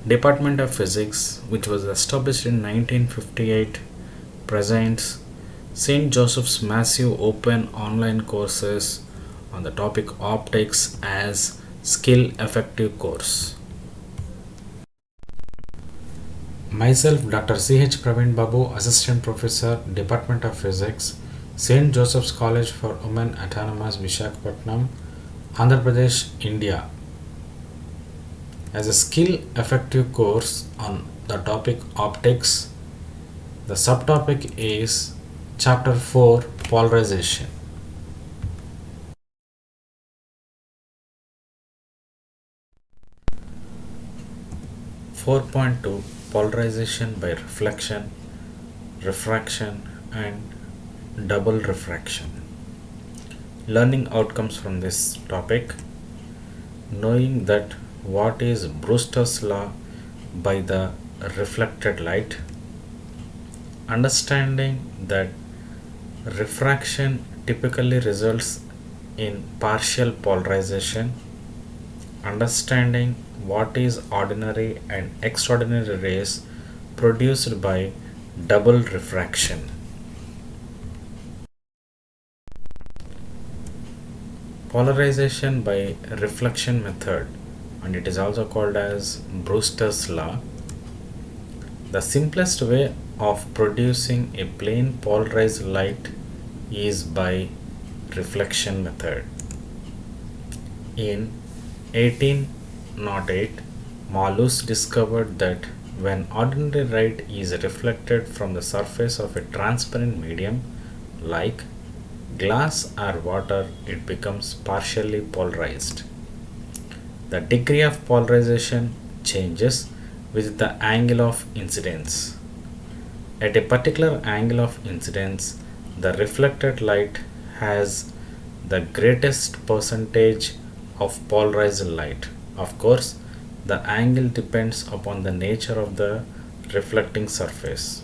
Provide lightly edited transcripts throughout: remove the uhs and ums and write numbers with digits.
Department of Physics, which was established in 1958, presents St. Joseph's massive open online courses on the topic optics as skill effective course. Myself, Dr. C.H. Praveen Babu, Assistant Professor, Department of Physics, St. Joseph's College for Women Autonomous, Vishakhapatnam, Andhra Pradesh, India, as a skill effective course on the topic optics. The subtopic is Chapter 4 Polarization. Four point two Polarization by reflection, refraction, and double refraction. Learning outcomes from this topic: knowing that what is Brewster's law by the reflected light, understanding that refraction typically results in partial polarization, understanding what is ordinary and extraordinary rays produced by double refraction. Polarization by reflection method, and it is also called as Brewster's law. The simplest way of producing a plane polarized light is by reflection method. In 1808, Malus discovered that when ordinary light is reflected from the surface of a transparent medium like glass or water, it becomes partially polarized. The degree of polarization changes with the angle of incidence. At a particular angle of incidence, the reflected light has the greatest percentage of polarized light. Of course, the angle depends upon the nature of the reflecting surface.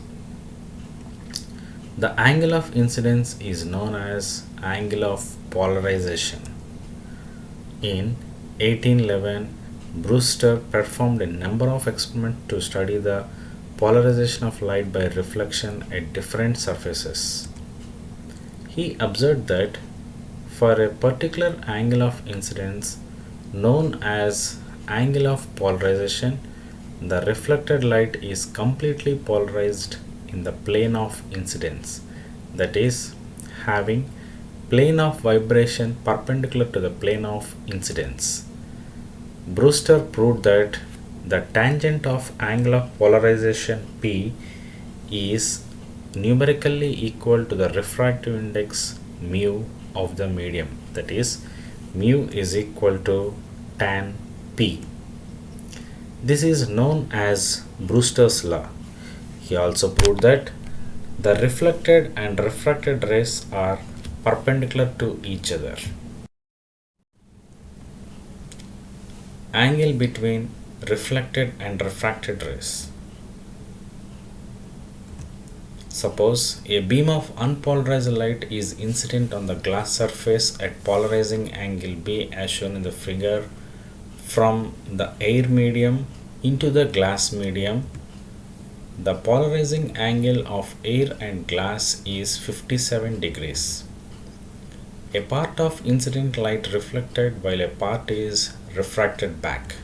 The angle of incidence is known as angle of polarization. In 1811, Brewster performed a number of experiments to study the polarization of light by reflection at different surfaces. He observed that for a particular angle of incidence known as angle of polarization, the reflected light is completely polarized in the plane of incidence, that is, having plane of vibration perpendicular to the plane of incidence. Brewster proved that the tangent of angle of polarization P is numerically equal to the refractive index mu of the medium, that is, mu is equal to tan P. This is known as Brewster's law. He also proved that the reflected and refracted rays are perpendicular to each other. Angle between reflected and refracted rays. Suppose a beam of unpolarized light is incident on the glass surface at polarizing angle B as shown in the figure from the air medium into the glass medium. The polarizing angle of air and glass is 57 degrees. A part of incident light reflected while a part is refracted back.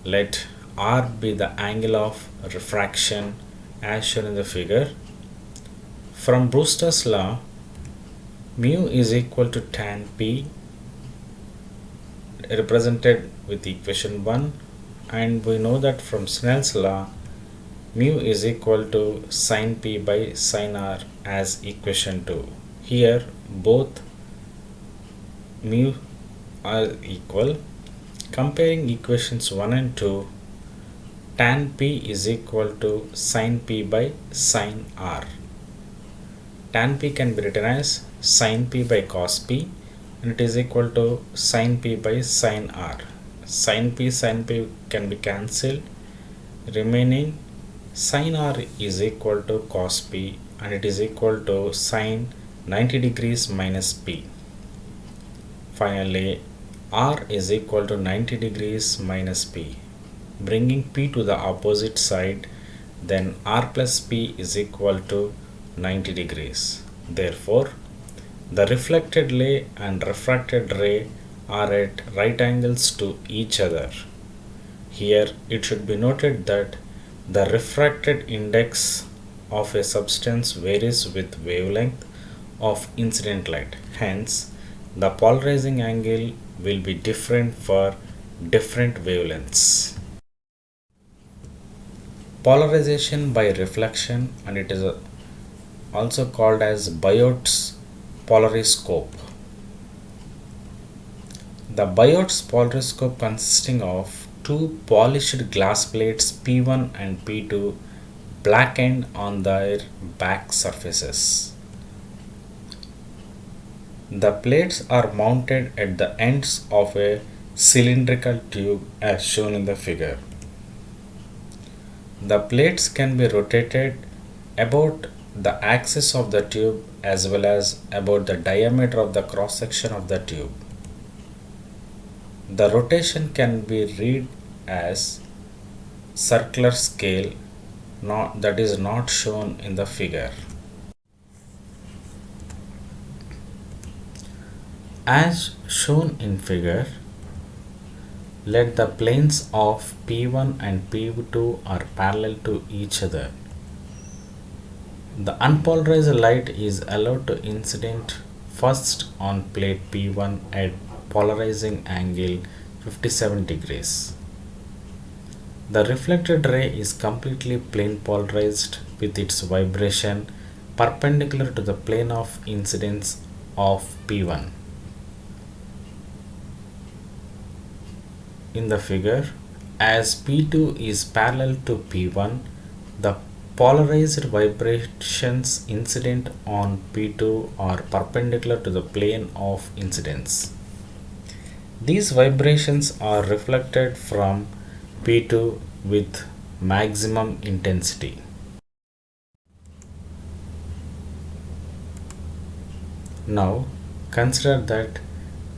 Let R be the angle of refraction as shown in the figure. From Brewster's law, mu is equal to tan P, represented with equation 1, and we know that from Snell's law, mu is equal to sin P by sin R as equation 2. Here both mu are equal. Comparing equations 1 and 2, tan P is equal to sin P by sin R. Tan P can be written as sin P by cos P, and it is equal to sin P by sin R. Sin P can be cancelled, remaining sin R is equal to cos P, and it is equal to sin 90 degrees minus P. Finally, R is equal to 90 degrees minus P. bringing P to the opposite side, then R plus P is equal to 90 degrees. Therefore, the reflected ray and refracted ray are at right angles to each other. Here it should be noted that the refracted index of a substance varies with wavelength of incident light. Hence, the polarizing angle will be different for different wavelengths. Polarization by reflection, and it is also called as Biot's polariscope. The Biot's polariscope consisting of two polished glass plates P1 and P2 blackened on their back surfaces. The plates are mounted at the ends of a cylindrical tube as shown in the figure. The plates can be rotated about the axis of the tube as well as about the diameter of the cross section of the tube. The rotation can be read as circular scale, that is not shown in the figure. As shown in figure, let the planes of P1 and P2 are parallel to each other. The unpolarized light is allowed to incident first on plate P1 at polarizing angle 57 degrees. The reflected ray is completely plane polarized with its vibration perpendicular to the plane of incidence of P1. In the figure, as P2 is parallel to P1, the polarized vibrations incident on P2 are perpendicular to the plane of incidence. These vibrations are reflected from P2 with maximum intensity. Now consider that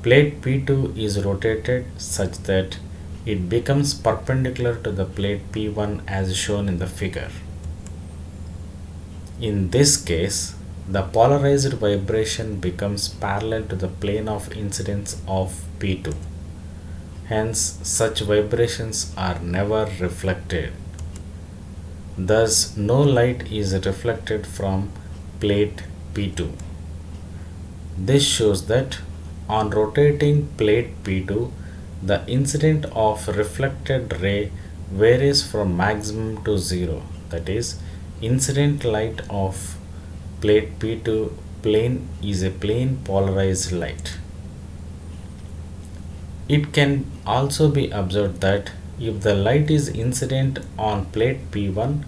plate P2 is rotated such that it becomes perpendicular to the plate P1 as shown in the figure. In this case, the polarized vibration becomes parallel to the plane of incidence of P2. Hence, such vibrations are never reflected. Thus, no light is reflected from plate P2. This shows that on rotating plate P2, the incident of reflected ray varies from maximum to zero. That is, incident light of plate P2 plane is a plane polarized light. It can also be observed that if the light is incident on plate P1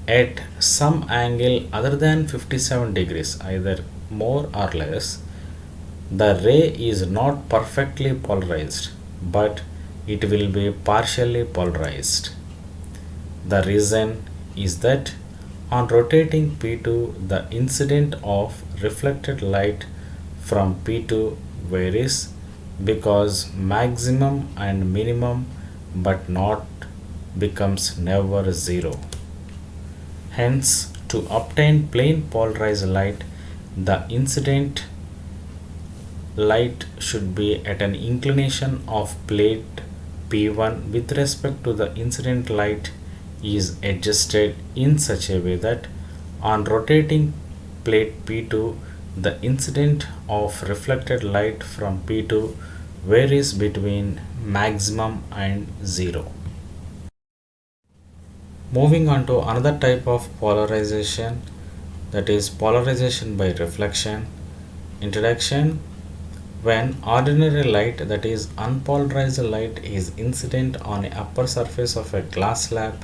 at some angle other than 57 degrees, either more or less, the ray is not perfectly polarized, but it will be partially polarized. The reason is that on rotating P2, the incident of reflected light from P2 varies because maximum and minimum but not becomes never zero. Hence, to obtain plane polarized light, the incident light should be at an inclination of plate P1 with respect to the incident light is adjusted in such a way that on rotating plate P2, the incident of reflected light from P2 varies between maximum and zero. Moving on to another type of polarization, that is polarization by reflection. Introduction. When ordinary light, that is unpolarized light, is incident on the upper surface of a glass slab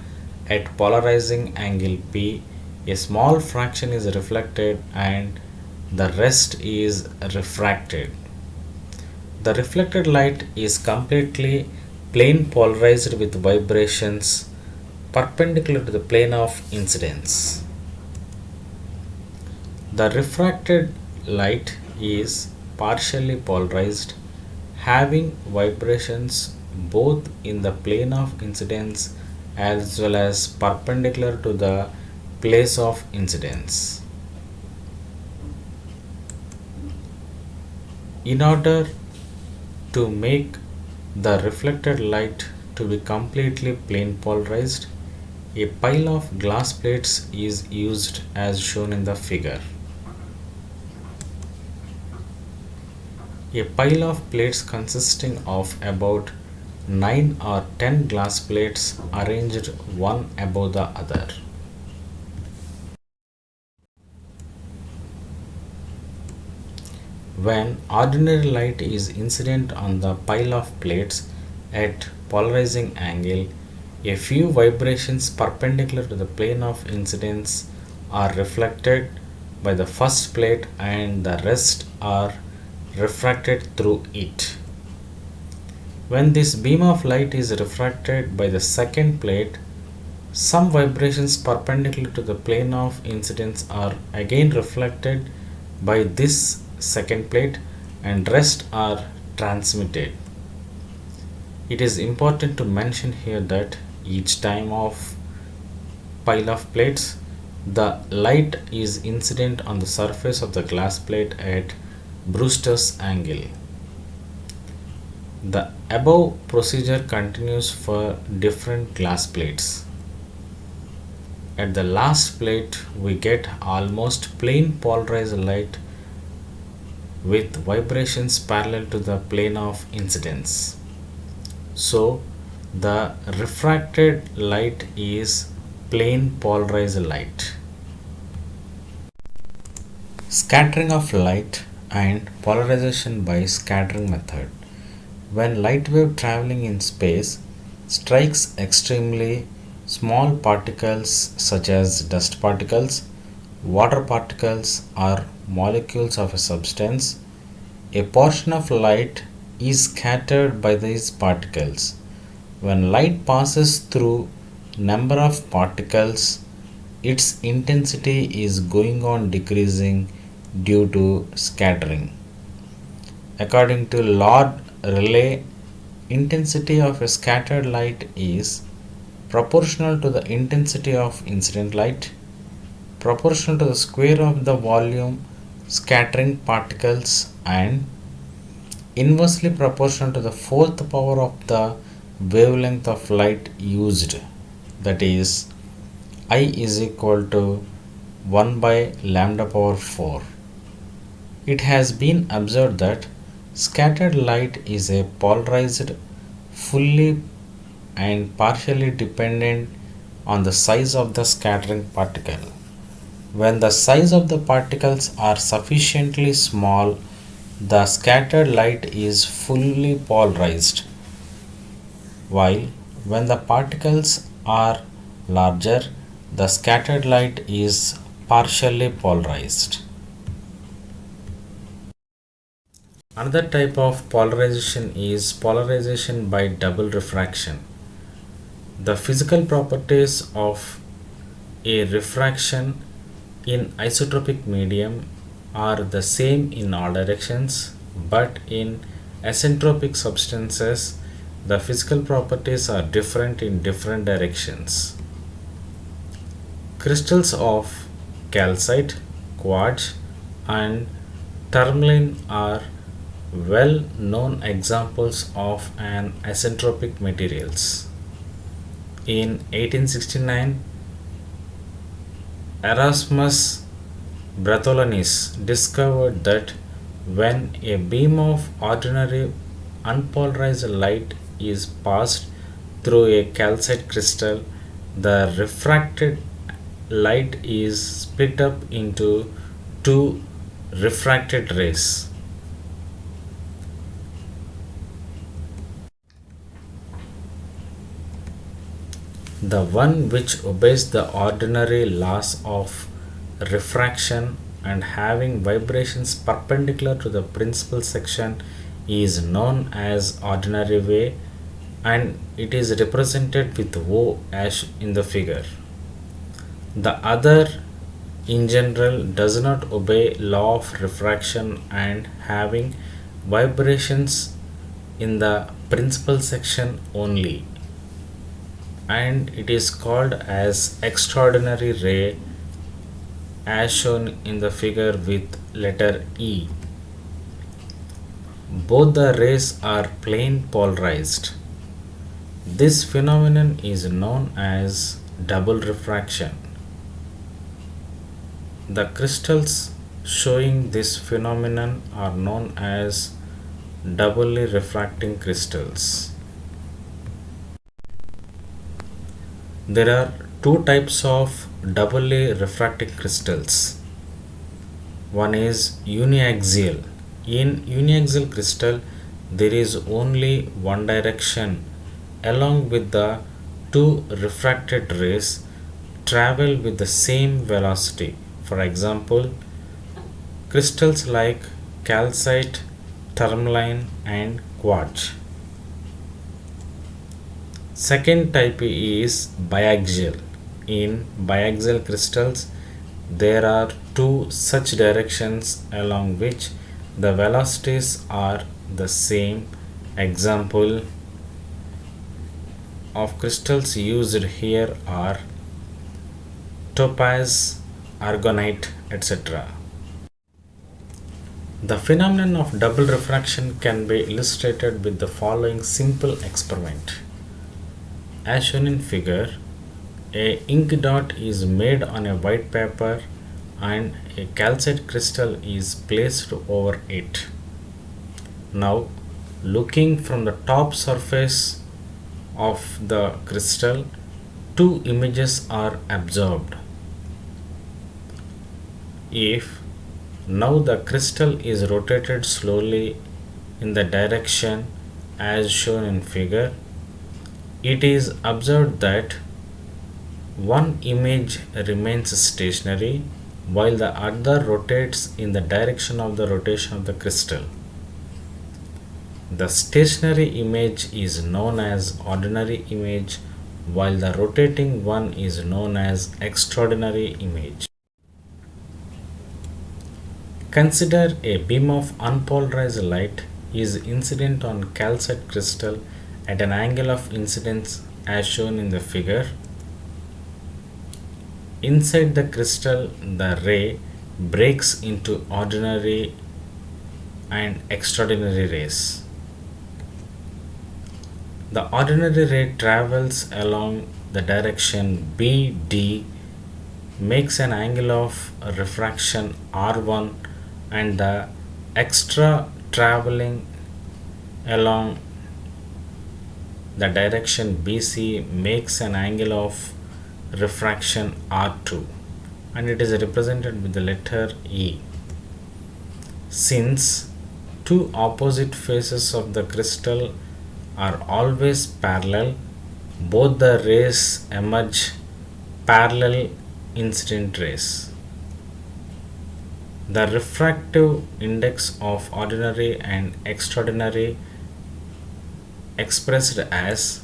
at polarizing angle P, a small fraction is reflected and the rest is refracted. The reflected light is completely plane polarized with vibrations perpendicular to the plane of incidence. The refracted light is partially polarized, having vibrations both in the plane of incidence as well as perpendicular to the place of incidence. In order to make the reflected light to be completely plane polarized, a pile of glass plates is used as shown in the figure. A pile of plates consisting of about 9 or 10 glass plates arranged one above the other. When ordinary light is incident on the pile of plates at polarizing angle, a few vibrations perpendicular to the plane of incidence are reflected by the first plate and the rest are refracted through it. When this beam of light is refracted by the second plate, some vibrations perpendicular to the plane of incidence are again reflected by this second plate and rest are transmitted. It is important to mention here that each time of pile of plates, the light is incident on the surface of the glass plate at Brewster's angle. The above procedure continues for different glass plates. At the last plate, we get almost plane polarized light with vibrations parallel to the plane of incidence. So, the refracted light is plane polarized light. Scattering of light and polarization by scattering method. When light wave traveling in space strikes extremely small particles such as dust particles, water particles, or molecules of a substance, a portion of light is scattered by these particles. When light passes through number of particles, its intensity is going on decreasing due to scattering. According to Lord Rayleigh, intensity of a scattered light is proportional to the intensity of incident light, proportional to the square of the volume scattering particles, and inversely proportional to the fourth power of the wavelength of light used, that is I is equal to 1 by lambda power 4. It has been observed that scattered light is a polarized fully and partially dependent on the size of the scattering particle. When the size of the particles are sufficiently small, the scattered light is fully polarized, while when the particles are larger, the scattered light is partially polarized. Another type of polarization is polarization by double refraction. The physical properties of a refraction in isotropic medium are the same in all directions, but in asentropic substances, the physical properties are different in different directions. Crystals of calcite, quartz, and tourmaline are well known examples of an asentropic materials. In 1869, Erasmus Bartholomeus discovered that when a beam of ordinary unpolarized light is passed through a calcite crystal, the refracted light is split up into two refracted rays. The one which obeys the ordinary laws of refraction and having vibrations perpendicular to the principal section is known as ordinary way, and it is represented with O as in the figure. The other in general does not obey law of refraction and having vibrations in the principal section only, and it is called as extraordinary ray as shown in the figure with letter E. Both the rays are plane polarized. This phenomenon is known as double refraction. The crystals showing this phenomenon are known as doubly refracting crystals. There are two types of doubly refracting crystals. One is uniaxial. In uniaxial crystal, there is only one direction along with the two refracted rays travel with the same velocity. For example, crystals like calcite, tourmaline, and quartz. Second type is biaxial. In biaxial crystals, there are two such directions along which the velocities are the same. Example of crystals used here are topaz, aragonite, etc. The phenomenon of double refraction can be illustrated with the following simple experiment. As shown in figure, a ink dot is made on a white paper and a calcite crystal is placed over it. Now, looking from the top surface of the crystal, two images are absorbed. If now the crystal is rotated slowly in the direction as shown in figure, it is observed that one image remains stationary while the other rotates in the direction of the rotation of the crystal. The stationary image is known as ordinary image, while the rotating one is known as extraordinary image. Consider a beam of unpolarized light is incident on calcite crystal at an angle of incidence as shown in the figure. Inside the crystal, the ray breaks into ordinary and extraordinary rays. The ordinary ray travels along the direction BD, makes an angle of refraction R1, and the extra traveling along the direction BC makes an angle of refraction R2, and it is represented with the letter E. Since two opposite faces of the crystal are always parallel, both the rays emerge parallel incident rays. The refractive index of ordinary and extraordinary expressed as: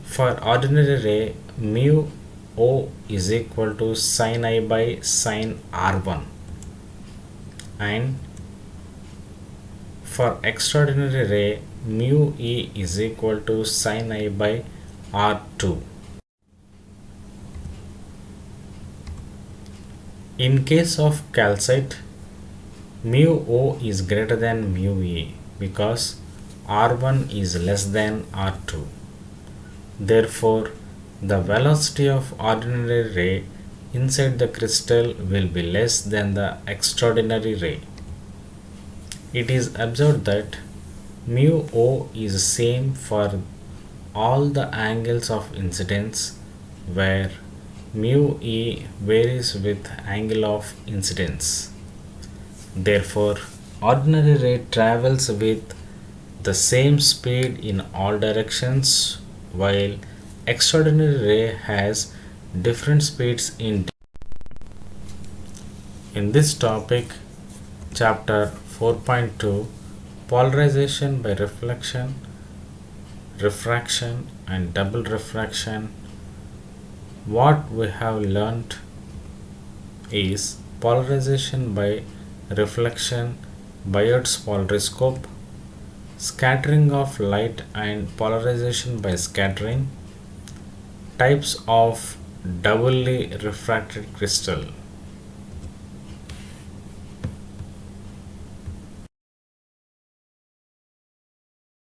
for ordinary ray, mu O is equal to sin I by sin R1, and for extraordinary ray, mu E is equal to sin I by R2. In case of calcite, mu O is greater than mu E because R1 is less than R2. Therefore, the velocity of ordinary ray inside the crystal will be less than the extraordinary ray. It is observed that mu O is same for all the angles of incidence, where mu E varies with angle of incidence. Therefore, ordinary ray travels with the same speed in all directions, while extraordinary ray has different speeds in this topic, chapter 4.2, Polarization by reflection, refraction and double refraction, what we have learnt is polarization by reflection Bayard's polariscope, scattering of light and polarization by scattering, types of doubly refracted crystal.